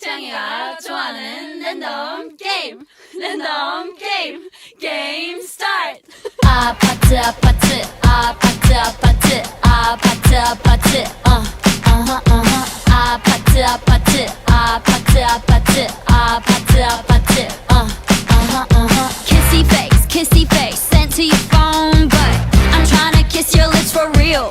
짱이가 좋아하는 랜덤 게임 게임 스타트. 아파트 아파트 아파트 아파트 아파트 아파트 아파트 아파트 아파트 아파트 아파트 아파트 kissy face sent to your phone but I'm trying to kiss your lips for real.